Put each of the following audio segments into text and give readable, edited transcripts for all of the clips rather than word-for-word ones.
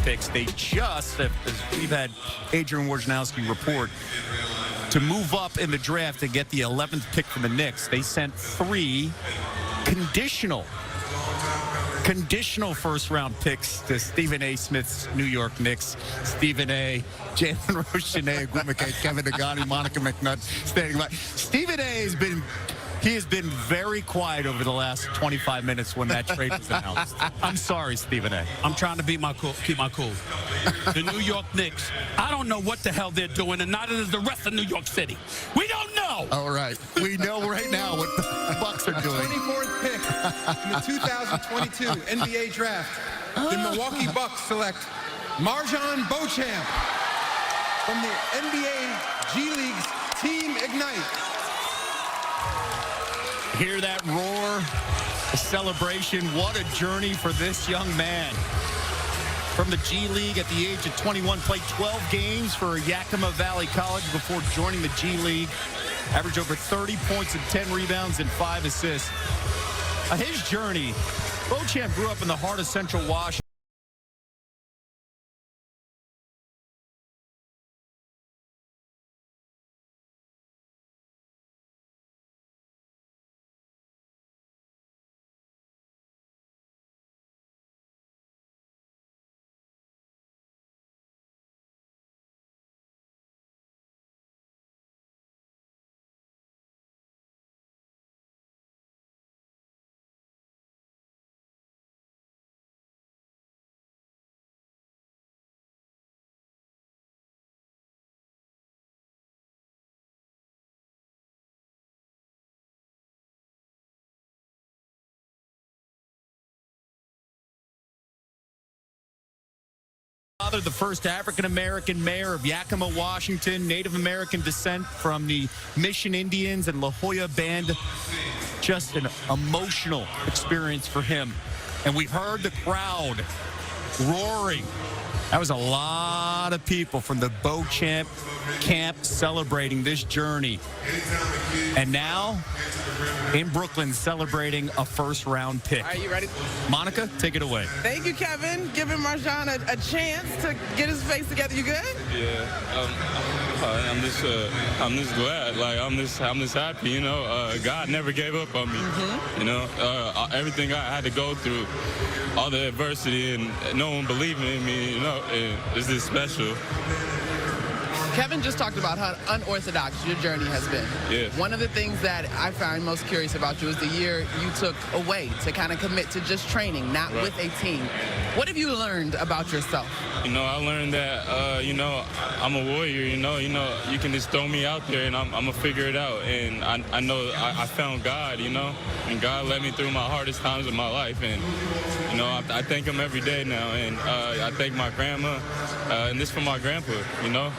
picks. They just, as we've had Adrian Wojnarowski report, to move up in the draft and get the 11th pick from the Knicks, they sent 3 conditional first-round picks to Stephen A. Smith's New York Knicks. Stephen A., Jalen Rochene, Agumake, Kevin Nagani, Monica McNutt standing by. Stephen A. has been very quiet over the last 25 minutes when that trade was announced. I'm sorry, Stephen A. I'm trying to keep my cool. The New York Knicks, I don't know what the hell they're doing, and neither does the rest of New York City. We don't know. All right. We know right now what the Bucks are doing. 24th pick in the 2022 NBA Draft. The Milwaukee Bucks select Marjon Beauchamp from the NBA G League's Team Ignite. Hear that roar, a celebration. What a journey for this young man. From the G League at the age of 21, played 12 games for Yakima Valley College before joining the G League. Averaged over 30 points and 10 rebounds and 5 assists. His journey, Beauchamp grew up in the heart of Central Washington. The first African-American mayor of Yakima, Washington, Native American descent from the Mission Indians and La Jolla Band. Just an emotional experience for him. And we heard the crowd roaring. That was a lot of people from the Beauchamp camp celebrating this journey. And now, in Brooklyn, celebrating a first-round pick. Are you ready? Monica, take it away. Thank you, Kevin. Giving Marjon a chance to get his face together. You good? Yeah, I'm just glad. Like I'm just happy. You know, God never gave up on me. You know, everything I had to go through, all the adversity, and no one believing in me. You know, it's just special. Kevin just talked about how unorthodox your journey has been. Yeah. One of the things that I found most curious about you is the year you took away to kind of commit to just training, not with a team. What have you learned about yourself? You know, I learned that, you know, I'm a warrior, you know, you can just throw me out there and I'm going to figure it out. And I know I found God, you know, and God led me through my hardest times of my life. And, you know, I thank him every day now. And I thank my grandma, and this for my grandpa, you know.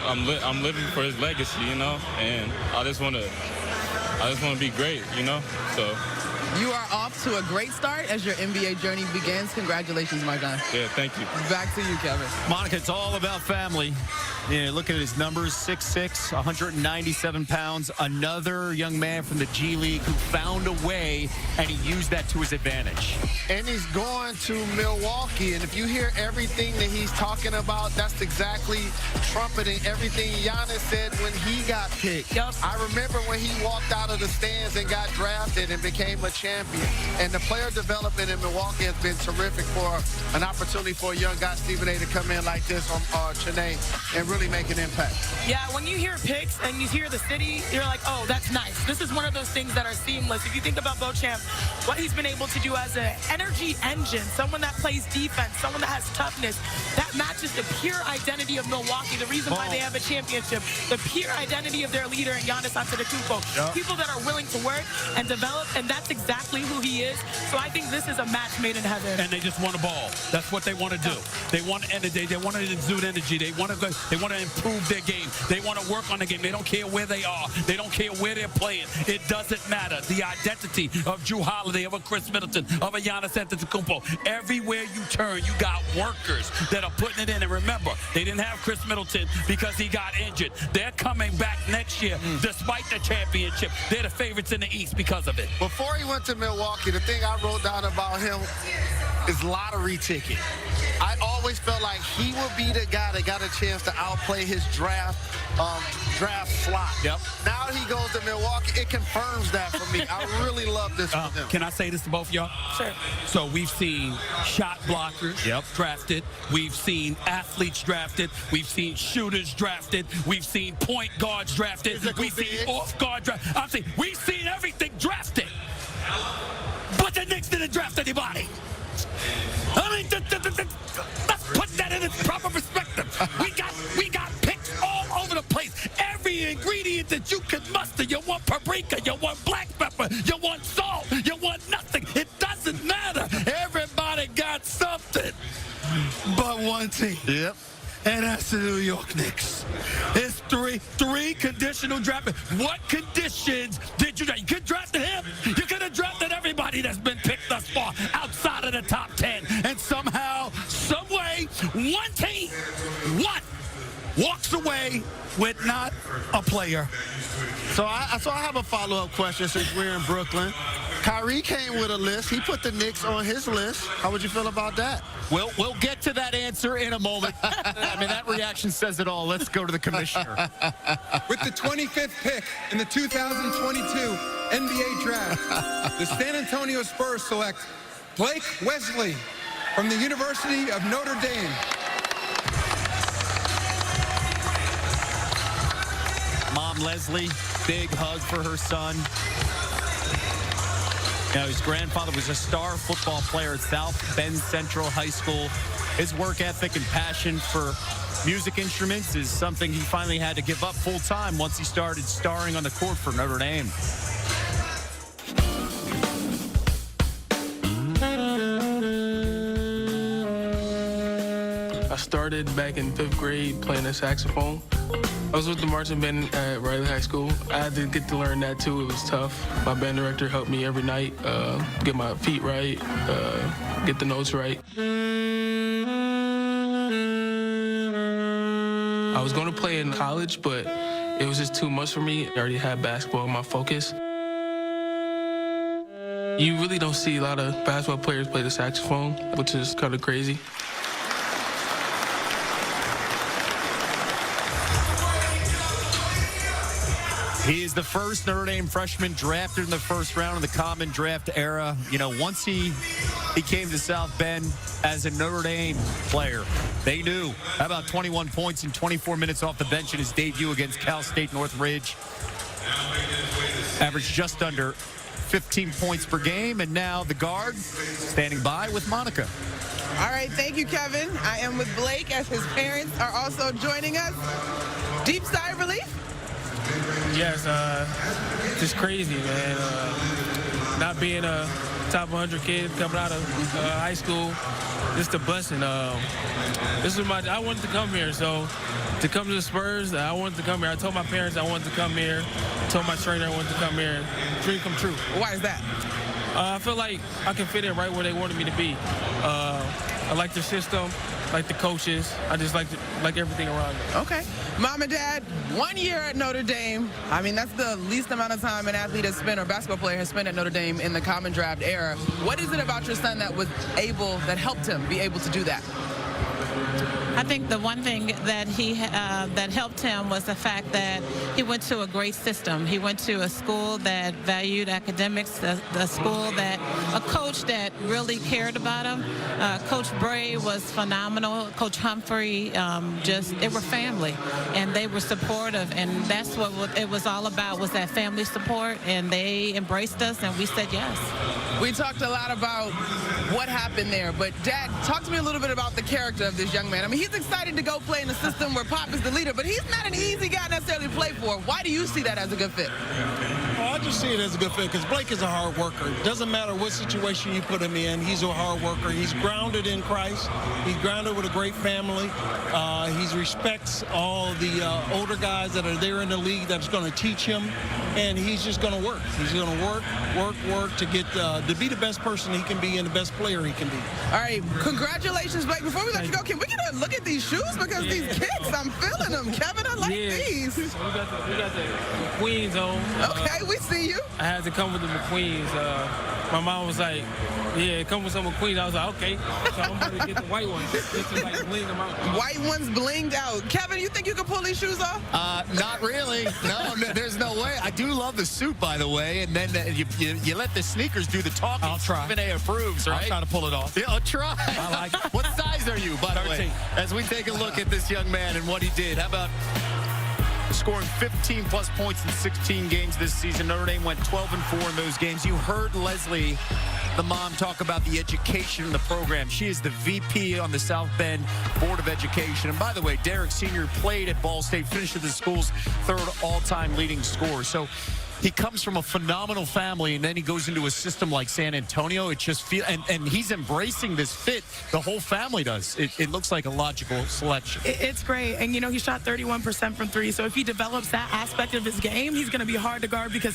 I'm living for his legacy, you know, and I just want to be great, you know, so. You are off to a great start as your NBA journey begins. Congratulations, Marjon. Yeah, thank you. Back to you, Kevin. Monica, it's all about family. Yeah, look at his numbers, 6'6", 197 pounds. Another young man from the G League who found a way, and he used that to his advantage. And he's going to Milwaukee, and if you hear everything that he's talking about, that's exactly trumpeting everything Giannis said when he got picked. Yep. I remember when he walked out of the stands and got drafted and became a champion. And the player development in Milwaukee has been terrific for an opportunity for a young guy, Stephen A., to come in like this on Chennai and really make an impact. Yeah, when you hear picks and you hear the city, you're like, oh, that's nice. This is one of those things that are seamless. If you think about Beauchamp, what he's been able to do as an energy engine, someone that plays defense, someone that has toughness, that matches the pure identity of Milwaukee, the reason why they have a championship, the pure identity of their leader, Giannis Antetokounmpo. Yep. People that are willing to work and develop, and that's exactly who he is. So I think this is a match made in heaven. And they just want a ball. That's what they want to do. They want to they want to exude energy. They want to improve their game. They want to work on the game. They don't care where they are. They don't care where they're playing. It doesn't matter. The identity of Drew Holiday, of a Chris Middleton, of a Giannis Antetokounmpo. Everywhere you turn, you got workers that are putting it in. And remember, they didn't have Chris Middleton because he got injured. They're coming back next year despite the championship. They're the favorites in the East because of it. Before he went to Milwaukee, the thing I wrote down about him is lottery ticket. I always always felt like he would be the guy that got a chance to outplay his draft slot. Yep. Now he goes to Milwaukee. It confirms that for me. I really love this for them. Can I say this to both of y'all? Sure. So we've seen shot blockers drafted. We've seen athletes drafted. We've seen shooters drafted. We've seen point guards drafted. We've seen off guard drafted. I'm saying we've seen everything drafted. But the Knicks didn't draft anybody. I mean, let's put that in its proper perspective. We got picks all over the place. Every ingredient that you can muster. You want paprika, you want black pepper, you want salt, you want nothing. It doesn't matter. Everybody got something but one team. Yep. And that's the New York Knicks. It's three conditional draft. What conditions did you draft? You could have drafted him. You could have drafted everybody that's been picked thus far outside of the top 10. And somehow, some way, one team, walks away with not a player. So I have a follow-up question since we're in Brooklyn. Kyrie came with a list. He put the Knicks on his list. How would you feel about that? We'll get to that answer in a moment. I mean, that reaction says it all. Let's go to the commissioner. With the 25th pick in the 2022 NBA Draft, the San Antonio Spurs select Blake Wesley from the University of Notre Dame. Mom Leslie, big hug for her son. Now, his grandfather was a star football player at South Bend Central High School. His work ethic and passion for music instruments is something he finally had to give up full time once he started starring on the court for Notre Dame. I started back in 5th grade playing the saxophone. I was with the marching band at Riley High School. I had to get to learn that too. It was tough. My band director helped me every night get my feet right, get the notes right. I was going to play in college, but it was just too much for me. I already had basketball in my focus. You really don't see a lot of basketball players play the saxophone, which is kind of crazy. He is the first Notre Dame freshman drafted in the first round of the Common Draft era. You know, once he came to South Bend as a Notre Dame player, they knew. How about 21 points in 24 minutes off the bench in his debut against Cal State Northridge? Averaged just under 15 points per game, and now the guard standing by with Monica. All right, thank you, Kevin. I am with Blake as his parents are also joining us. Deep sigh of relief? Yes, just crazy, man. Not being a top 100 kid coming out of high school, just a blessing. This is I wanted to come here, so to come to the Spurs, I wanted to come here. I told my parents I wanted to come here. I told my trainer I wanted to come here. Dream come true. Why is that? I feel like I can fit in right where they wanted me to be. I like their system, like the coaches. I just like everything around me. Okay. Mom and Dad, 1 year at Notre Dame. I mean, that's the least amount of time an athlete has spent or basketball player has spent at Notre Dame in the Common Draft era. What is it about your son that helped him be able to do that? I think the one thing that that helped him was the fact that he went to a great system. He went to a school that valued academics, a school that, a coach that really cared about him. Coach Bray was phenomenal. Coach Humphrey, they were family, and they were supportive, and that's what it was all about, was that family support, and they embraced us, and we said yes. We talked a lot about what happened there, but Dad, talk to me a little bit about the character of this young man. I mean, he's excited to go play in a system where Pop is the leader, but he's not an easy guy necessarily to play for. Why do you see that as a good fit? Well, I just see it as a good fit because Blake is a hard worker. Doesn't matter what situation you put him in, he's a hard worker. He's grounded in Christ. He's grounded with a great family. He respects all the older guys that are there in the league that's going to teach him, and he's just going to work. He's going to work to get to be the best person he can be and the best player he can be. All right, congratulations, Blake. Before we let you go, can we get a look at these shoes? Because these kicks, I'm feeling them. Kevin, I like these. So we got the Queens on. Okay, we We see you. I had to come with the McQueens. My mom was like, yeah, come with some McQueens. I was like, okay. So I'm going to get the white ones. Just to like bling them out. White ones blinged out. Kevin, you think you can pull these shoes off? Not really. No, there's no way. I do love the suit, by the way, and then you let the sneakers do the talking. I'll try. Stephen A. approves, right? I'll try to pull it off. Yeah, I'll try. I like it. What size are you, by the way? 13. As we take a look at this young man and what he did, how about scoring 15-plus points in 16 games this season? Notre Dame went 12-4 in those games. You heard Leslie, the mom, talk about the education in the program. She is the VP on the South Bend Board of Education. And by the way, Derek Sr. played at Ball State, finished the school's third all-time leading scorer. So he comes from a phenomenal family, and then he goes into a system like San Antonio. It just feels, and he's embracing this fit. The whole family does. It looks like a logical selection. It's great. And, you know, he shot 31% from three. So if he develops that aspect of his game, he's going to be hard to guard because he's